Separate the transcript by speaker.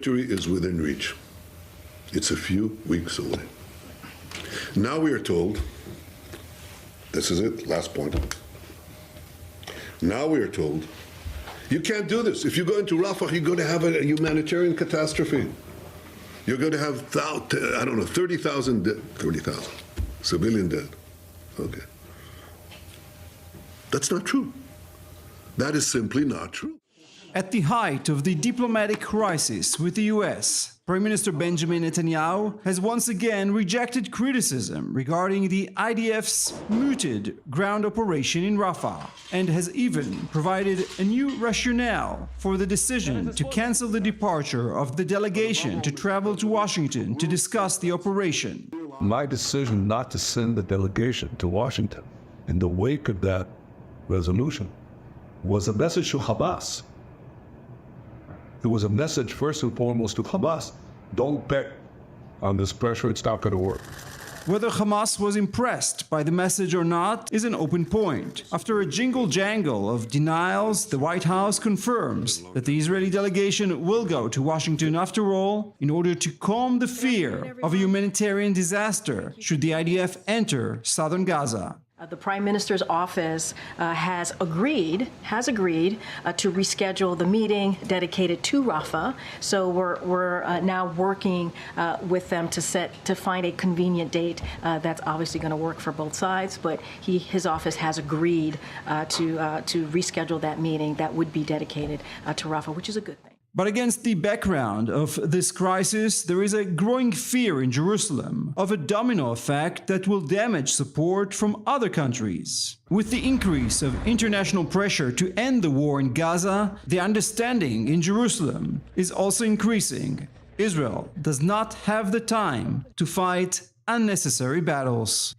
Speaker 1: Victory is within reach. It's a few weeks away. Now we are told, this is it, last point. Now we are told, you can't do this. If you go into Rafah, you're going to have a humanitarian catastrophe. You're going to have, 30,000 civilian dead. Okay. That's not true. That is simply not true.
Speaker 2: At the height of the diplomatic crisis with the US, Prime Minister Benjamin Netanyahu has once again rejected criticism regarding the IDF's mooted ground operation in Rafah and has even provided a new rationale for the decision to cancel the departure of the delegation to travel to Washington to discuss the operation.
Speaker 3: My decision not to send the delegation to Washington in the wake of that resolution was a message to Hamas. It was a message, first and foremost, to Hamas. Don't bet on this pressure. It's not going to work.
Speaker 2: Whether Hamas was impressed by the message or not is an open point. After a jingle-jangle of denials, the White House confirms that the Israeli delegation will go to Washington after all in order to calm the fear of a humanitarian disaster should the IDF enter southern Gaza.
Speaker 4: The Prime Minister's office has agreed to reschedule the meeting dedicated to Rafah. So we're now working with them to find a convenient date that's obviously going to work for both sides. But his office has agreed to reschedule that meeting that would be dedicated to Rafah, which is a good thing.
Speaker 2: But against the background of this crisis, there is a growing fear in Jerusalem of a domino effect that will damage support from other countries. With the increase of international pressure to end the war in Gaza, the understanding in Jerusalem is also increasing. Israel does not have the time to fight unnecessary battles.